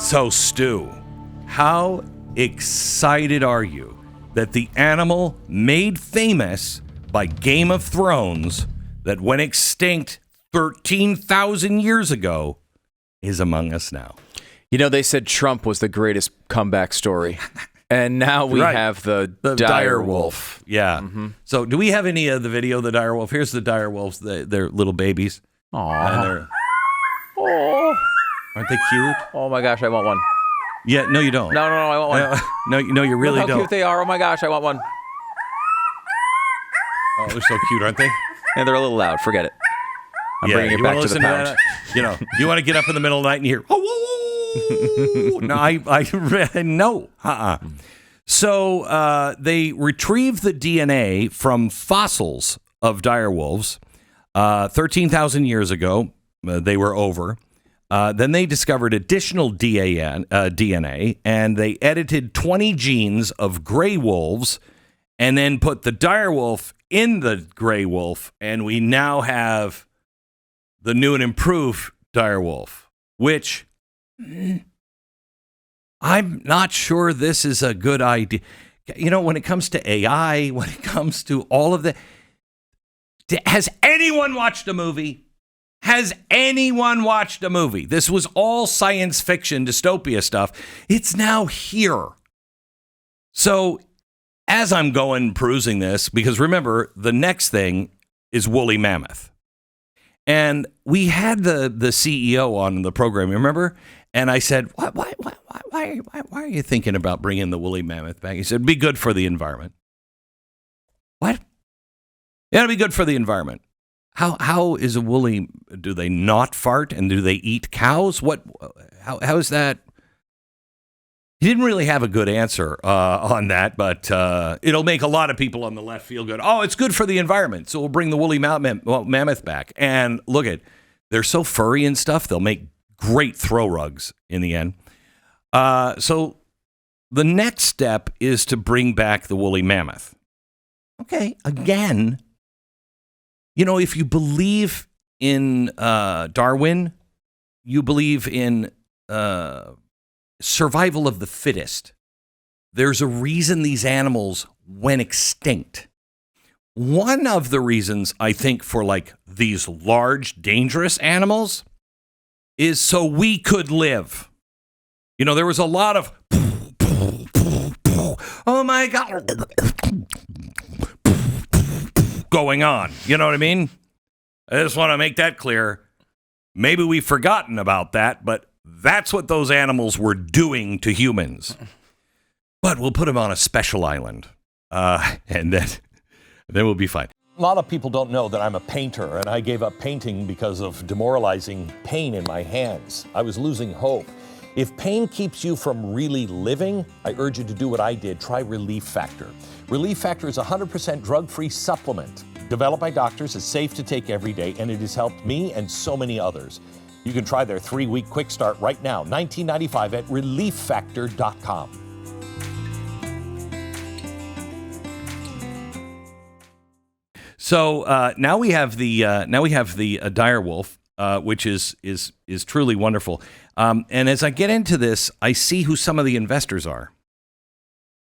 So, Stu, how excited are you that the animal made famous by Game of Thrones that went extinct 13,000 years ago is among us now? You know, they said Trump was the greatest comeback story. And now we have the dire wolf. Yeah. Mm-hmm. So do we have any of the video of the dire wolf? Here's the dire wolves. They're little babies. Aww. Aren't they cute? Oh my gosh, I want one. Yeah, no, you don't. No, I want one. No, you really Look how don't. cute they are. Oh my gosh, I want one. Oh, they're so cute, aren't they? And they're a little loud. Forget it. I'm bringing it back to the pound. You want to get up in the middle of the night and hear, oh, no, no. So they retrieved the DNA from fossils of dire wolves 13,000 years ago. They were over. Then they discovered additional DNA, and they edited 20 genes of gray wolves and then put the dire wolf in the gray wolf, and we now have the new and improved dire wolf, which I'm not sure this is a good idea. You know, when it comes to AI, when it comes to all of that, has anyone watched a movie? Has anyone watched a movie? This was all science fiction, dystopia stuff. It's now here. So as I'm going perusing this, because remember, the next thing is woolly mammoth. And we had the CEO on the program, remember? And I said, why are you thinking about bringing the woolly mammoth back? He said, be good for the environment. What? Yeah, it'll be good for the environment. How is a woolly, do they not fart and do they eat cows? How is that? He didn't really have a good answer on that, but it'll make a lot of people on the left feel good. Oh, it's good for the environment, so we'll bring the woolly mammoth back. And look at, they're so furry and stuff, they'll make great throw rugs in the end. So the next step is to bring back the woolly mammoth. Okay, again, you know, if you believe in Darwin, you believe in survival of the fittest. There's a reason these animals went extinct. One of the reasons, I think, for like these large, dangerous animals is so we could live. You know, there was a lot of, oh my God, going on. You know what I mean? I just want to make that clear. Maybe we've forgotten about that, but that's what those animals were doing to humans. But we'll put them on a special island, and then we'll be fine. A lot of people don't know that I'm a painter, and I gave up painting because of demoralizing pain in my hands. I was losing hope. If pain keeps you from really living, I urge you to do what I did. Try Relief Factor. Relief Factor is a 100% drug-free supplement. Developed by doctors, it's safe to take every day, and it has helped me and so many others. You can try their 3-week quick start right now, $19.95 at relieffactor.com. So now we have the dire wolf, which is truly wonderful. And as I get into this, I see who some of the investors are.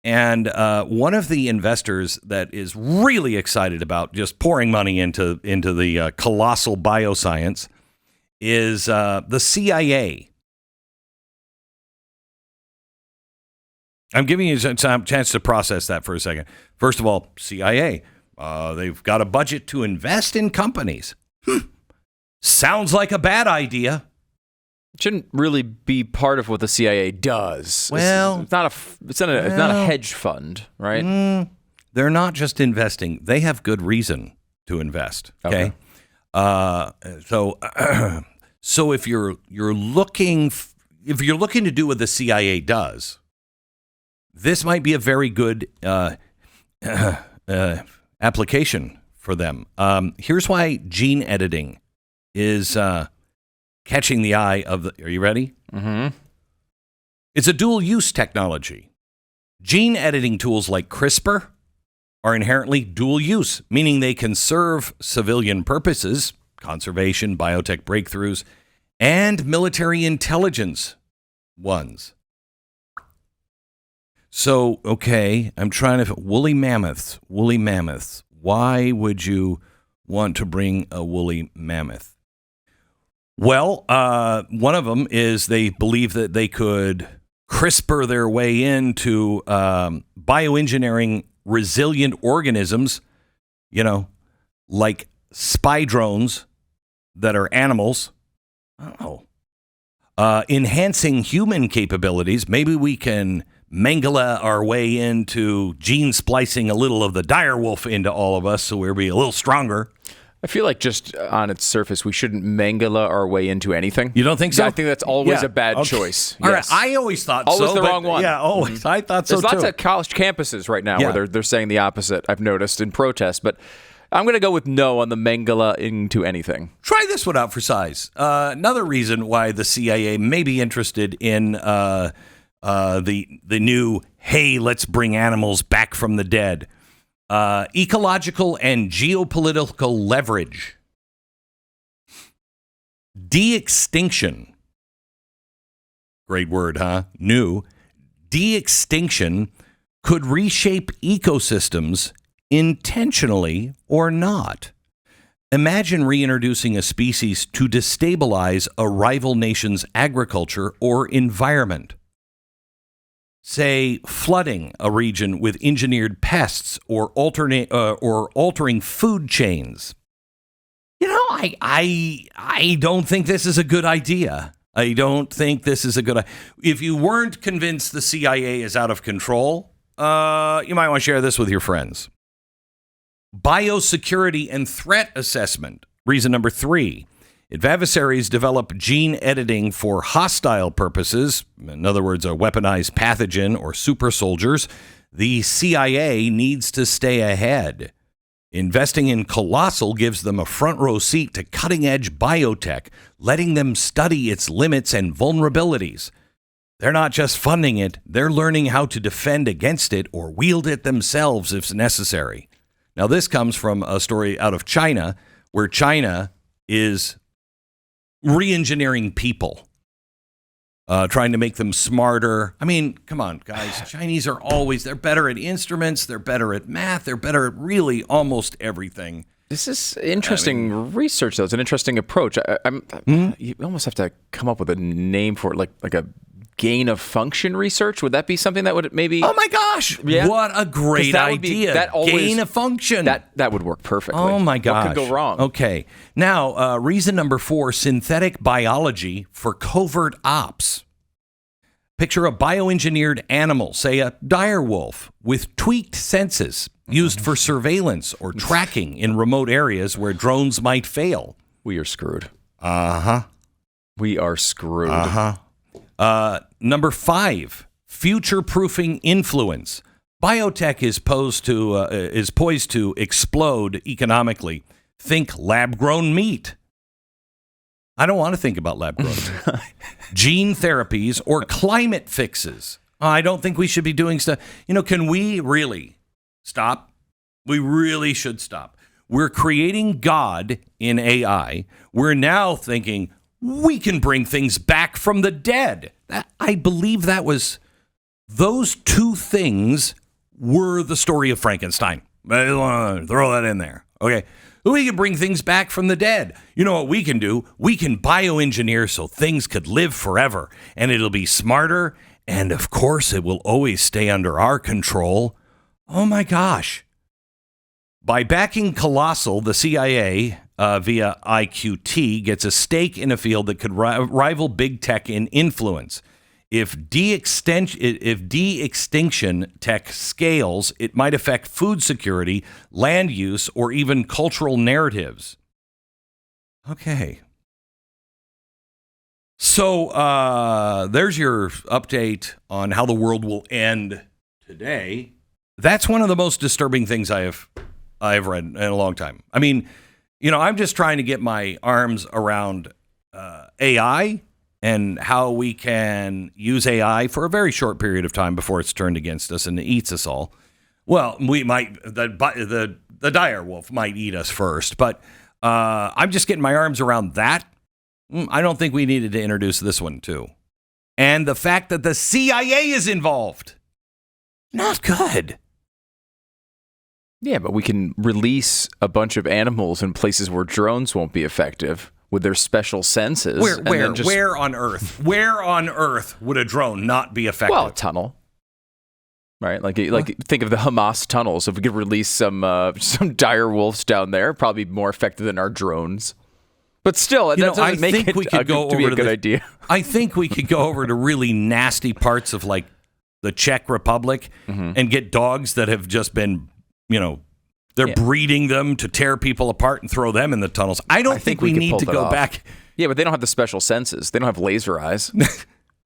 And one of the investors that is really excited about just pouring money into the Colossal Bioscience is the CIA. I'm giving you a chance to process that for a second. First of all, CIA. They've got a budget to invest in companies. Sounds like a bad idea. It shouldn't really be part of what the CIA does. Well, it's not a hedge fund, right? They're not just investing; they have good reason to invest. Okay. So if you're looking to do what the CIA does, this might be a very good application for them. Here's why gene editing is catching the eye of the... Are you ready? Mm-hmm. It's a dual-use technology. Gene editing tools like CRISPR are inherently dual-use, meaning they can serve civilian purposes, conservation, biotech breakthroughs, and military intelligence ones. So, okay, I'm trying to... Woolly mammoths. Why would you want to bring a woolly mammoth? Well, one of them is they believe that they could CRISPR their way into bioengineering resilient organisms, like spy drones that are animals. Enhancing human capabilities. Maybe we can Mengele our way into gene splicing a little of the dire wolf into all of us so we'll be a little stronger. I feel like just on its surface, we shouldn't Mengele our way into anything. You don't think so? I think that's always a bad choice. All right, I always thought always the wrong one. Yeah, always. I thought so, There's lots of college campuses right now where they're saying the opposite, I've noticed, in protest. But I'm going to go with no on the Mengele into anything. Try this one out for size. Another reason why the CIA may be interested in the new, hey, let's bring animals back from the dead. Ecological and geopolitical leverage. De-extinction. Great word, huh? New. De-extinction could reshape ecosystems intentionally or not. Imagine reintroducing a species to destabilize a rival nation's agriculture or environment. Say, flooding a region with engineered pests or altering food chains. I don't think this is a good idea. If you weren't convinced the CIA is out of control, you might want to share this with your friends. Biosecurity and threat assessment. Reason number 3. If adversaries develop gene editing for hostile purposes, in other words, a weaponized pathogen or super soldiers, the CIA needs to stay ahead. Investing in Colossal gives them a front row seat to cutting-edge biotech, letting them study its limits and vulnerabilities. They're not just funding it, they're learning how to defend against it or wield it themselves if necessary. Now, this comes from a story out of China, where China is re-engineering people, trying to make them smarter. I mean, come on, guys. Chinese are they're better at instruments, they're better at math, they're better at really almost everything. This is interesting research, though. It's an interesting approach. You almost have to come up with a name for it, like a gain of function research. Would that be something that would maybe... Oh my gosh! Yeah. What a great idea. Gain of function. That would work perfectly. Oh my gosh. What could go wrong? Okay. Now, reason number 4, synthetic biology for covert ops. Picture a bioengineered animal, say a dire wolf, with tweaked senses used for surveillance or tracking in remote areas where drones might fail. We are screwed. Uh-huh. We are screwed. Uh-huh. Number 5, future-proofing influence. Biotech is poised to explode economically. Think lab-grown meat. I don't want to think about lab-grown meat. Gene therapies or climate fixes. I don't think we should be doing stuff. Can we really stop? We really should stop. We're creating God in AI. We're now thinking we can bring things back from the dead. I believe those 2 things were the story of Frankenstein. Throw that in there. Okay. We can bring things back from the dead. You know what we can do? We can bioengineer so things could live forever, and it'll be smarter, and of course it will always stay under our control. Oh my gosh. By backing Colossal, the CIA, via IQT, gets a stake in a field that could rival big tech in influence. If de-extinction tech scales, it might affect food security, land use, or even cultural narratives. Okay. So there's your update on how the world will end today. That's one of the most disturbing things I've read in a long time. I mean, I'm just trying to get my arms around AI and how we can use AI for a very short period of time before it's turned against us and it eats us all. Well, we might, the dire wolf might eat us first, but I'm just getting my arms around that. I don't think we needed to introduce this one too. And the fact that the CIA is involved. Not good. Yeah, but we can release a bunch of animals in places where drones won't be effective with their special senses. Where on Earth? Where on Earth would a drone not be effective? Well, a tunnel. Right, like think of the Hamas tunnels. If we could release some dire wolves down there, probably more effective than our drones. But still, that doesn't make it a good idea. I think we could go over to really nasty parts of like the Czech Republic and get dogs that have just been, they're breeding them to tear people apart and throw them in the tunnels. I don't think we need to go back. Yeah, but they don't have the special senses. They don't have laser eyes.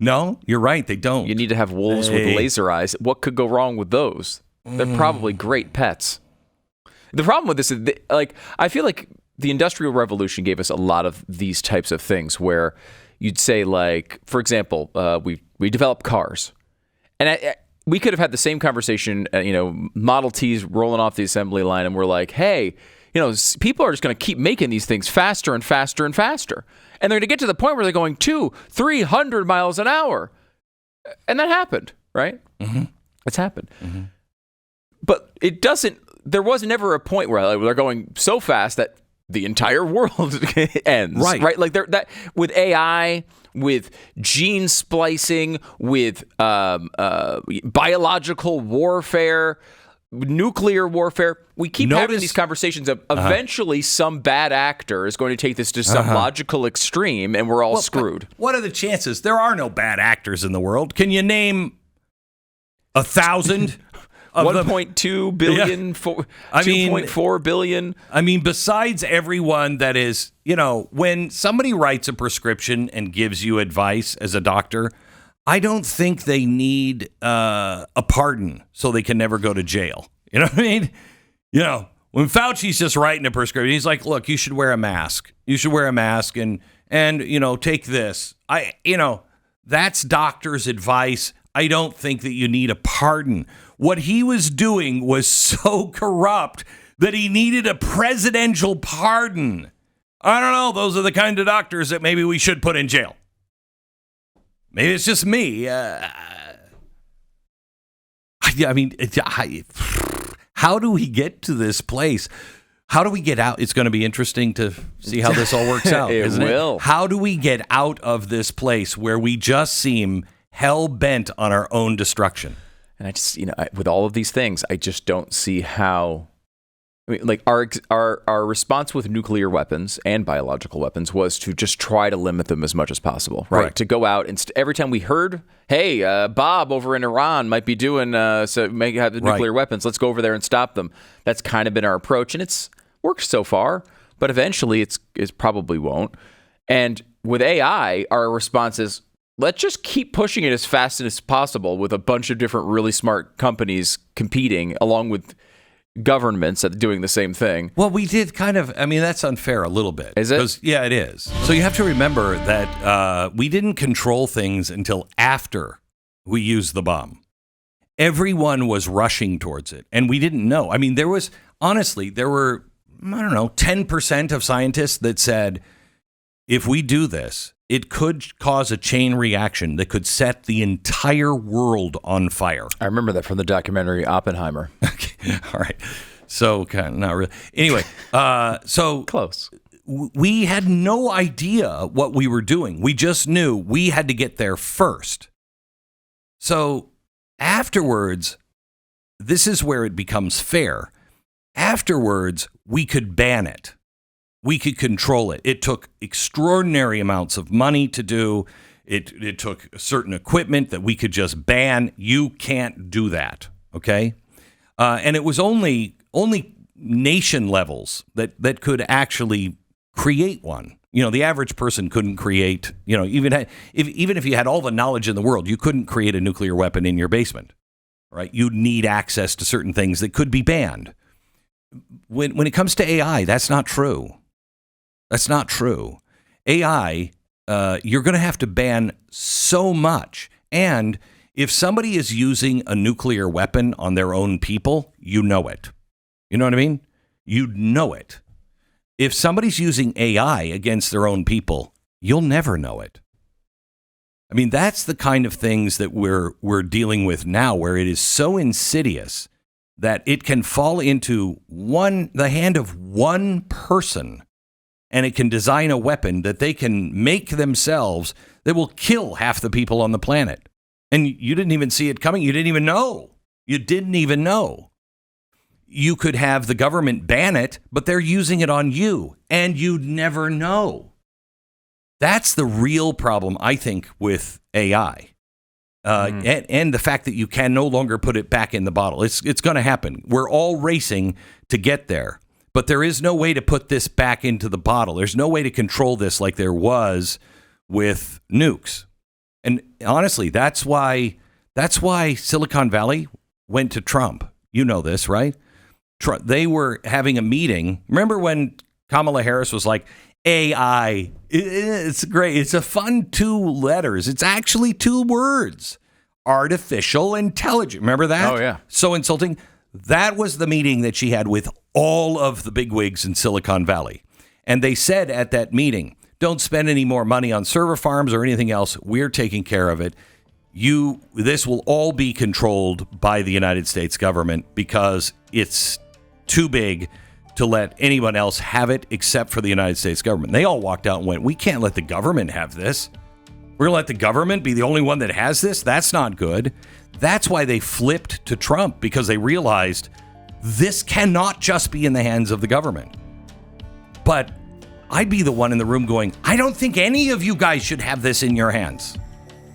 No, you're right. They don't. You need to have wolves with laser eyes. What could go wrong with those? They're probably great pets. The problem with this is, I feel like the Industrial Revolution gave us a lot of these types of things where you'd say, like, for example, we developed cars. And we could have had the same conversation, Model T's rolling off the assembly line, and we're like, hey, people are just going to keep making these things faster and faster and faster. And they're going to get to the point where they're going 200-300 miles an hour. And that happened, right? Mm-hmm. It's happened. Mm-hmm. But there was never a point where they're going so fast that the entire world ends. Right? Like that with AI, with gene splicing, with biological warfare, nuclear warfare. We keep having these conversations of eventually some bad actor is going to take this to some logical extreme and we're all screwed. What are the chances? There are no bad actors in the world. Can you name 1,000? 1.2 billion, 2.4 billion. I mean, besides everyone that is, when somebody writes a prescription and gives you advice as a doctor, I don't think they need a pardon so they can never go to jail. You know what I mean? When Fauci's just writing a prescription, he's like, look, you should wear a mask. You should wear a mask and take this. That's doctor's advice. I don't think that you need a pardon. What he was doing was so corrupt that he needed a presidential pardon. I don't know. Those are the kind of doctors that maybe we should put in jail. Maybe it's just me. How do we get to this place? How do we get out? It's going to be interesting to see how this all works out, isn't it? How do we get out of this place where we just seem hell-bent on our own destruction? And I just, with all of these things, I just don't see how. I mean, like our response with nuclear weapons and biological weapons was to just try to limit them as much as possible, right? To go out and every time we heard, hey, Bob over in Iran might be doing may have nuclear weapons. Let's go over there and stop them. That's kind of been our approach, and it's worked so far. But eventually, it probably won't. And with AI, our response is, let's just keep pushing it as fast as possible with a bunch of different really smart companies competing along with governments that are doing the same thing. Well, we did that's unfair a little bit. Is it? Yeah, it is. So you have to remember that we didn't control things until after we used the bomb. Everyone was rushing towards it, and we didn't know. I mean, there were, 10% of scientists that said, if we do this, it could cause a chain reaction that could set the entire world on fire. I remember that from the documentary Oppenheimer. Okay. All right. So, not really. Anyway, so close. We had no idea what we were doing. We just knew we had to get there first. So afterwards, this is where it becomes fair. Afterwards, we could ban it. We could control it. It took extraordinary amounts of money to do. It took certain equipment that we could just ban. You can't do that, okay? And it was only nation levels that could actually create one. The average person couldn't create. Even if you had all the knowledge in the world, you couldn't create a nuclear weapon in your basement, right? You'd need access to certain things that could be banned. When it comes to AI, that's not true. That's not true. AI, you're going to have to ban so much. And if somebody is using a nuclear weapon on their own people, you know it. You know what I mean? You know it. If somebody's using AI against their own people, you'll never know it. I mean, that's the kind of things that we're dealing with now, where it is so insidious that it can fall into the hand of one person, and it can design a weapon that they can make themselves that will kill half the people on the planet. And you didn't even see it coming. You didn't even know. You didn't even know. You could have the government ban it, but they're using it on you, and you'd never know. That's the real problem, I think, with AI. And the fact that you can no longer put it back in the bottle. It's going to happen. We're all racing to get there. But there is no way to put this back into the bottle. There's no way to control this like there was with nukes. And honestly, that's why Silicon Valley went to Trump. You know this, right? They were having a meeting. Remember when Kamala Harris was like, AI, it's great. It's a fun 2 letters. It's actually 2 words. Artificial intelligence. Remember that? Oh, yeah. So insulting. That was the meeting that she had with all of the bigwigs in Silicon Valley. And they said at that meeting, don't spend any more money on server farms or anything else. We're taking care of it. This will all be controlled by the United States government because it's too big to let anyone else have it except for the United States government. They all walked out and went, we can't let the government have this. We're going to let the government be the only one that has this? That's not good. That's why they flipped to Trump, because they realized this cannot just be in the hands of the government. But I'd be the one in the room going, I don't think any of you guys should have this in your hands.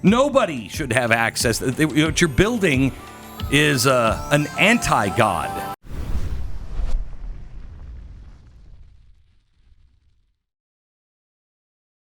Nobody should have access. What you're building is an anti-God.